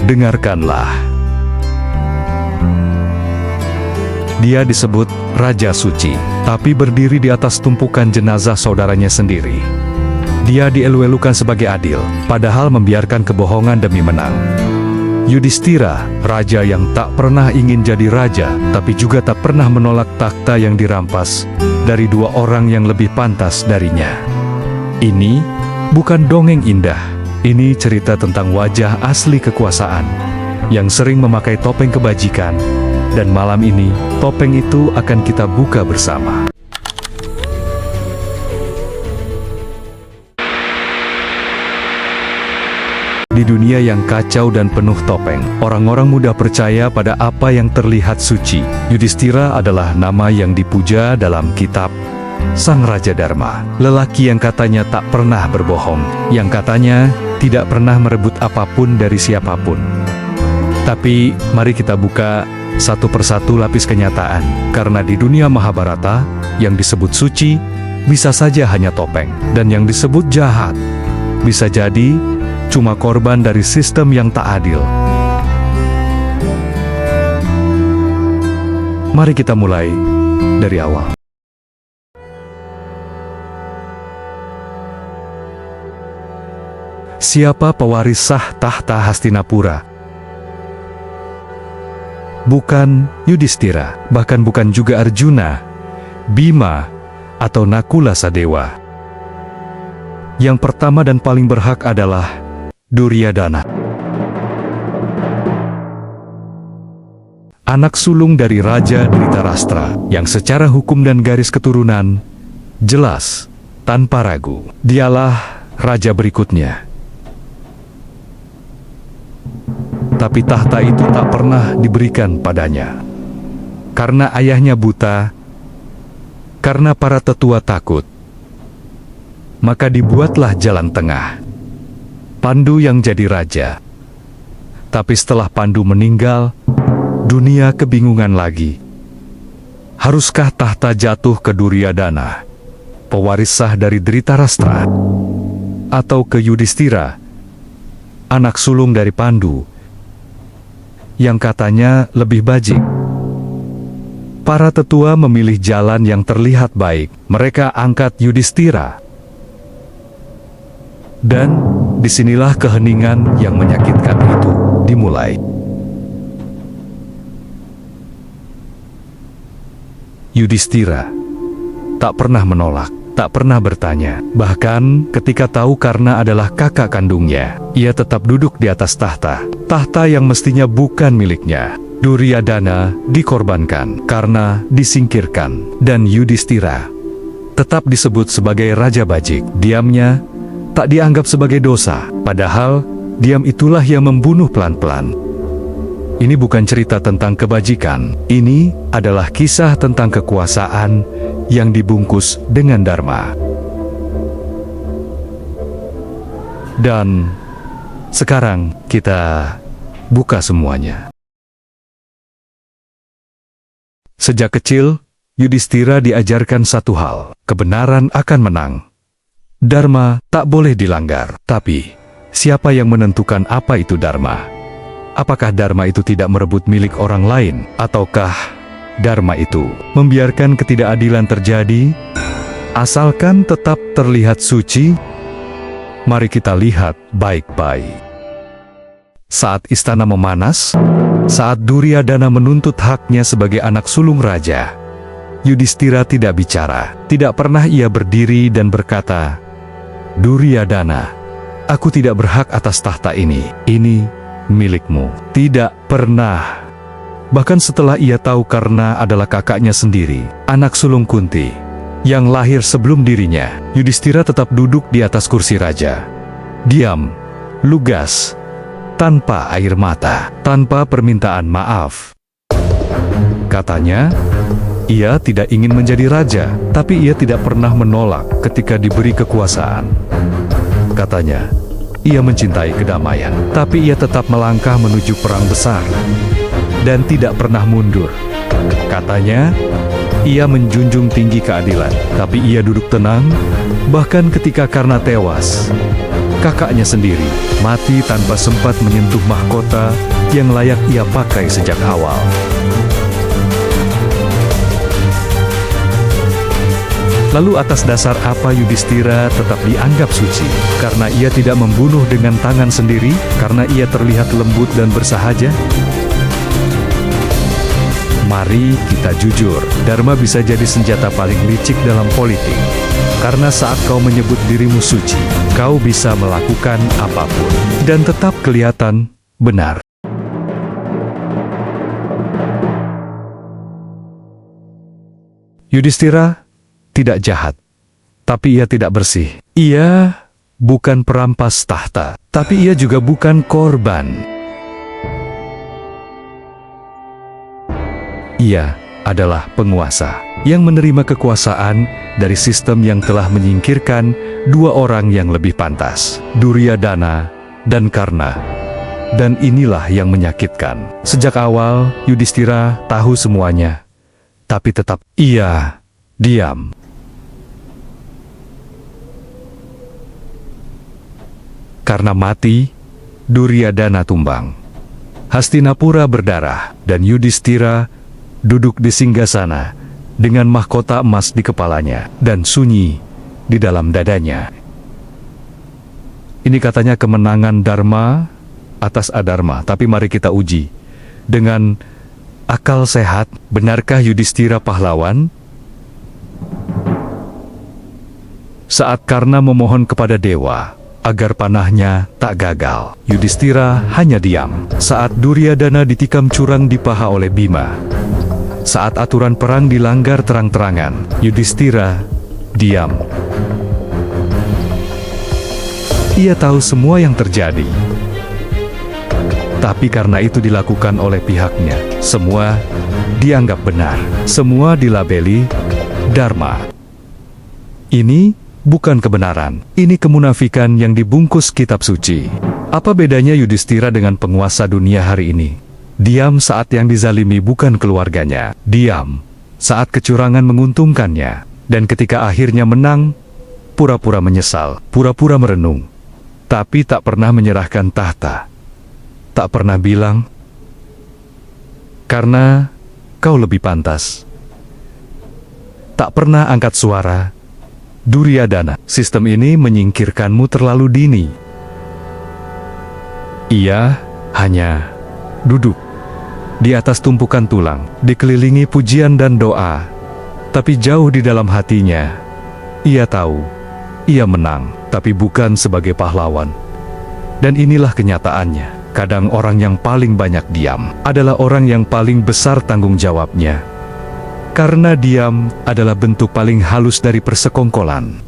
dengarkanlah. Dia disebut Raja Suci, tapi berdiri di atas tumpukan jenazah saudaranya sendiri. Dia dielu-elukan sebagai adil, padahal membiarkan kebohongan demi menang. Yudhistira, raja yang tak pernah ingin jadi raja, tapi juga tak pernah menolak takhta yang dirampas dari dua orang yang lebih pantas darinya. Ini bukan dongeng indah, ini cerita tentang wajah asli kekuasaan yang sering memakai topeng kebajikan, dan malam ini topeng itu akan kita buka bersama. Di dunia yang kacau dan penuh topeng, orang-orang mudah percaya pada apa yang terlihat suci. Yudhistira adalah nama yang dipuja dalam kitab Sang Raja Dharma, lelaki yang katanya tak pernah berbohong, yang katanya tidak pernah merebut apapun dari siapapun. Tapi mari kita buka satu persatu lapis kenyataan, karena di dunia Mahabharata, yang disebut suci bisa saja hanya topeng, dan yang disebut jahat bisa jadi cuma korban dari sistem yang tak adil. Mari kita mulai dari awal. Siapa pewaris sah tahta Hastinapura? Bukan Yudhistira, bahkan bukan juga Arjuna, Bima, atau Nakula Sadewa. Yang pertama dan paling berhak adalah Duryodhana. Anak sulung dari Raja Dhritarashtra, yang secara hukum dan garis keturunan jelas, tanpa ragu, dialah raja berikutnya. Tapi tahta itu tak pernah diberikan padanya. Karena ayahnya buta, karena para tetua takut, maka dibuatlah jalan tengah. Pandu yang jadi raja. Tapi setelah Pandu meninggal, dunia kebingungan lagi. Haruskah tahta jatuh ke Duryodhana, pewaris sah dari Dhritarashtra, atau ke Yudhistira, anak sulung dari Pandu, yang katanya lebih bajik? Para tetua memilih jalan yang terlihat baik. Mereka angkat Yudhistira. Dan disinilah keheningan yang menyakitkan itu dimulai. Yudhistira tak pernah menolak, tak pernah bertanya. Bahkan ketika tahu karena adalah kakak kandungnya, ia tetap duduk di atas tahta. Tahta yang mestinya bukan miliknya. Duryodhana dikorbankan karena disingkirkan, dan Yudhistira tetap disebut sebagai raja bajik. Diamnya tak dianggap sebagai dosa, padahal diam itulah yang membunuh pelan-pelan. Ini bukan cerita tentang kebajikan, ini adalah kisah tentang kekuasaan yang dibungkus dengan dharma. Dan sekarang kita buka semuanya. Sejak kecil, Yudhistira diajarkan satu hal, kebenaran akan menang. Dharma tak boleh dilanggar. Tapi, siapa yang menentukan apa itu dharma? Apakah dharma itu tidak merebut milik orang lain? Ataukah dharma itu membiarkan ketidakadilan terjadi, asalkan tetap terlihat suci? Mari kita lihat baik-baik. Saat istana memanas, saat Duryodhana menuntut haknya sebagai anak sulung raja, Yudhistira tidak bicara. Tidak pernah ia berdiri dan berkata, "Duryodhana, aku tidak berhak atas tahta ini. Ini milikmu." Tidak pernah. Bahkan setelah ia tahu karena adalah kakaknya sendiri, anak sulung Kunti, yang lahir sebelum dirinya, Yudhistira tetap duduk di atas kursi raja. Diam, lugas, tanpa air mata, tanpa permintaan maaf. Katanya, ia tidak ingin menjadi raja, tapi ia tidak pernah menolak ketika diberi kekuasaan. Katanya, ia mencintai kedamaian, tapi ia tetap melangkah menuju perang besar dan tidak pernah mundur. Katanya, ia menjunjung tinggi keadilan, tapi ia duduk tenang, bahkan ketika karena tewas. kakaknya sendiri, mati tanpa sempat menyentuh mahkota yang layak ia pakai sejak awal. Lalu atas dasar apa Yudhistira tetap dianggap suci? Karena ia tidak membunuh dengan tangan sendiri? Karena ia terlihat lembut dan bersahaja? Mari kita jujur, Dharma bisa jadi senjata paling licik dalam politik. Karena saat kau menyebut dirimu suci, kau bisa melakukan apapun dan tetap kelihatan benar. Yudhistira tidak jahat, tapi ia tidak bersih. Ia bukan perampas tahta, tapi ia juga bukan korban. Ia adalah penguasa yang menerima kekuasaan dari sistem yang telah menyingkirkan dua orang yang lebih pantas, Duryodhana dan Karna. Dan inilah yang menyakitkan. Sejak awal, Yudhistira tahu semuanya, tapi tetap ia diam. Karena mati, Duryodhana tumbang. Hastinapura berdarah, dan Yudhistira duduk di singgasana dengan mahkota emas di kepalanya dan sunyi di dalam dadanya. Ini katanya kemenangan Dharma atas adharma, tapi mari kita uji. Dengan akal sehat, benarkah Yudhistira pahlawan? Saat Karna memohon kepada dewa agar panahnya tak gagal, Yudhistira hanya diam. Saat Duryodhana ditikam curang di paha oleh Bima, saat aturan perang dilanggar terang-terangan, Yudhistira diam. Ia tahu semua yang terjadi, tapi karena itu dilakukan oleh pihaknya, semua dianggap benar, semua dilabeli Dharma. Ini bukan kebenaran, ini kemunafikan yang dibungkus kitab suci. Apa bedanya Yudhistira dengan penguasa dunia hari ini? Diam saat yang dizalimi bukan keluarganya, diam saat kecurangan menguntungkannya, dan ketika akhirnya menang, pura-pura menyesal, pura-pura merenung, tapi tak pernah menyerahkan tahta, tak pernah bilang, "Karena kau lebih pantas." Tak pernah angkat suara, "Duryodhana, sistem ini menyingkirkanmu terlalu dini." Ia hanya duduk di atas tumpukan tulang, dikelilingi pujian dan doa, tapi jauh di dalam hatinya, ia tahu, ia menang, tapi bukan sebagai pahlawan. Dan inilah kenyataannya, kadang orang yang paling banyak diam, adalah orang yang paling besar tanggung jawabnya. Karena diam adalah bentuk paling halus dari persekongkolan.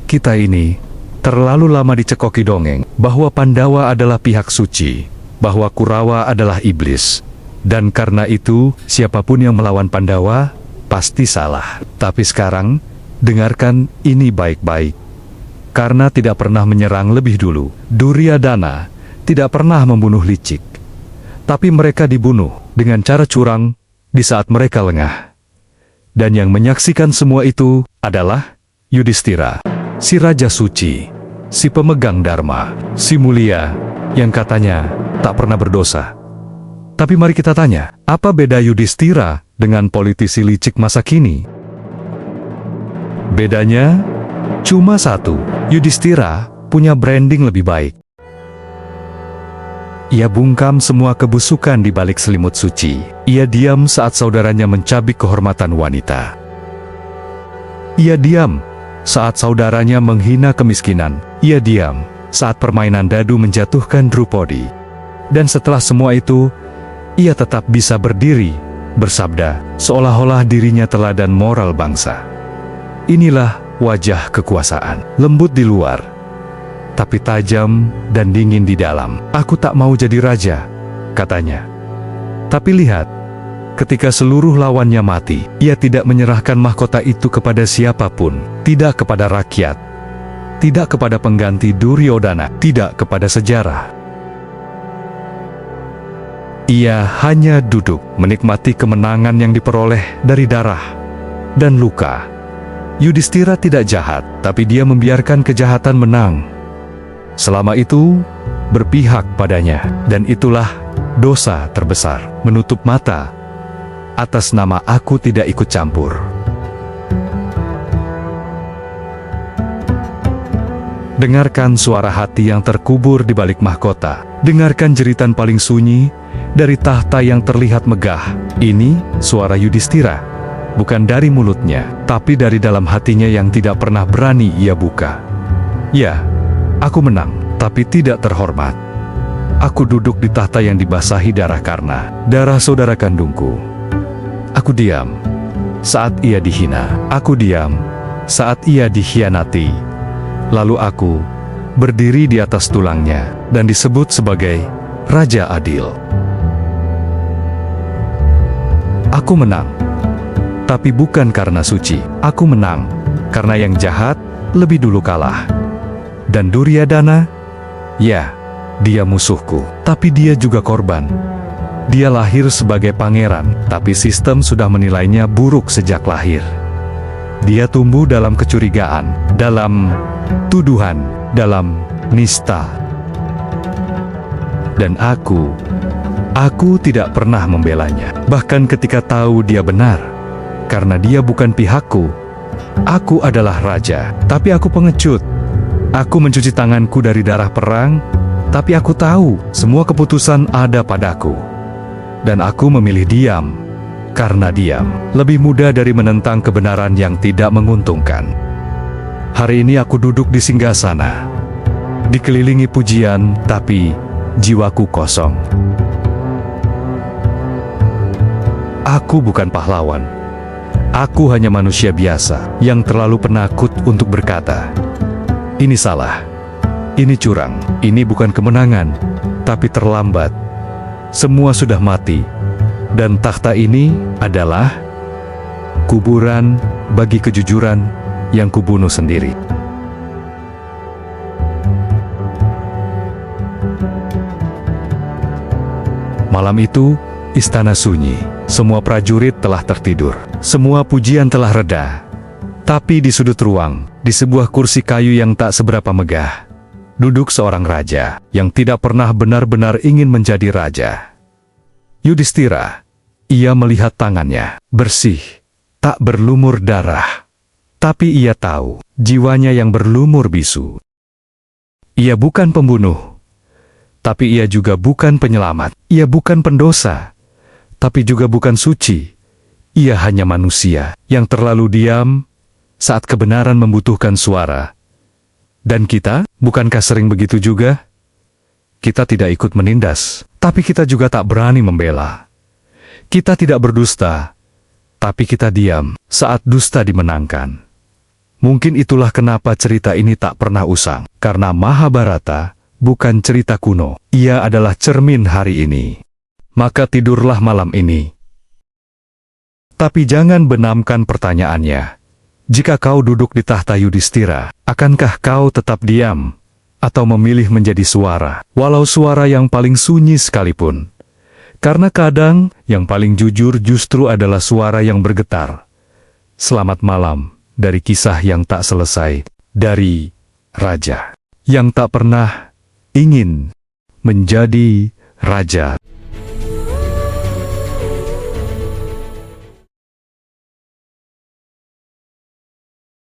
Kita ini terlalu lama dicekoki dongeng bahwa Pandawa adalah pihak suci, bahwa Kurawa adalah iblis. Dan karena itu, siapapun yang melawan Pandawa pasti salah. Tapi sekarang, dengarkan ini baik-baik. Karena tidak pernah menyerang lebih dulu, Duryodhana tidak pernah membunuh licik. Tapi mereka dibunuh dengan cara curang di saat mereka lengah. Dan yang menyaksikan semua itu adalah Yudhistira, si Raja Suci, si pemegang Dharma, si mulia, yang katanya tak pernah berdosa. Tapi mari kita tanya, apa beda Yudhistira dengan politisi licik masa kini? Bedanya cuma satu, Yudhistira punya branding lebih baik. Ia bungkam semua kebusukan di balik selimut suci. Ia diam saat saudaranya mencabik kehormatan wanita. Ia diam saat saudaranya menghina kemiskinan. Ia diam saat permainan dadu menjatuhkan Drupadi. Dan setelah semua itu, ia tetap bisa berdiri, bersabda, seolah-olah dirinya teladan moral bangsa. Inilah wajah kekuasaan, lembut di luar, tapi tajam dan dingin di dalam. Aku tak mau jadi raja, katanya. Tapi lihat, ketika seluruh lawannya mati, ia tidak menyerahkan mahkota itu kepada siapapun, tidak kepada rakyat, tidak kepada pengganti Duryodhana, tidak kepada sejarah. Ia hanya duduk, menikmati kemenangan yang diperoleh dari darah dan luka. Yudhistira tidak jahat, tapi dia membiarkan kejahatan menang. Selama itu, berpihak padanya, dan itulah dosa terbesar, menutup mata. Atas nama aku tidak ikut campur. Dengarkan suara hati yang terkubur di balik mahkota. Dengarkan jeritan paling sunyi dari tahta yang terlihat megah. Ini suara Yudhistira, bukan dari mulutnya, tapi dari dalam hatinya yang tidak pernah berani ia buka. Ya, aku menang, tapi tidak terhormat. Aku duduk di tahta yang dibasahi darah karena darah saudara kandungku. Aku diam saat ia dihina. Aku diam saat ia dikhianati. Lalu aku berdiri di atas tulangnya dan disebut sebagai Raja Adil. Aku menang, tapi bukan karena suci. Aku menang karena yang jahat lebih dulu kalah. Dan Duryodhana, ya, dia musuhku, tapi dia juga korban. Dia lahir sebagai pangeran, tapi sistem sudah menilainya buruk sejak lahir. Dia tumbuh dalam kecurigaan, dalam tuduhan, dalam nista. Dan aku tidak pernah membelanya. Bahkan ketika tahu dia benar, karena dia bukan pihakku. Aku adalah raja, tapi aku pengecut. Aku mencuci tanganku dari darah perang, tapi aku tahu semua keputusan ada padaku. Dan aku memilih diam, karena diam lebih mudah dari menentang kebenaran yang tidak menguntungkan. Hari ini aku duduk di singgasana, dikelilingi pujian, tapi jiwaku kosong. Aku bukan pahlawan. Aku hanya manusia biasa yang terlalu penakut untuk berkata, "Ini salah, ini curang, ini bukan kemenangan, tapi terlambat. Semua sudah mati, dan takhta ini adalah kuburan bagi kejujuran yang kubunuh sendiri." Malam itu, istana sunyi. Semua prajurit telah tertidur. Semua pujian telah reda. Tapi di sudut ruang, di sebuah kursi kayu yang tak seberapa megah, duduk seorang raja yang tidak pernah benar-benar ingin menjadi raja. Yudhistira. Ia melihat tangannya, bersih, tak berlumur darah. Tapi ia tahu, jiwanya yang berlumur bisu. Ia bukan pembunuh, tapi ia juga bukan penyelamat. Ia bukan pendosa, tapi juga bukan suci. Ia hanya manusia yang terlalu diam saat kebenaran membutuhkan suara. Dan kita, bukankah sering begitu juga? Kita tidak ikut menindas, tapi kita juga tak berani membela. Kita tidak berdusta, tapi kita diam saat dusta dimenangkan. Mungkin itulah kenapa cerita ini tak pernah usang, karena Mahabharata bukan cerita kuno. Ia adalah cermin hari ini. Maka tidurlah malam ini. Tapi jangan benamkan pertanyaannya. Jika kau duduk di tahta Yudhistira, akankah kau tetap diam? Atau memilih menjadi suara, walau suara yang paling sunyi sekalipun? Karena kadang, yang paling jujur justru adalah suara yang bergetar. Selamat malam, dari kisah yang tak selesai, dari raja yang tak pernah ingin menjadi raja.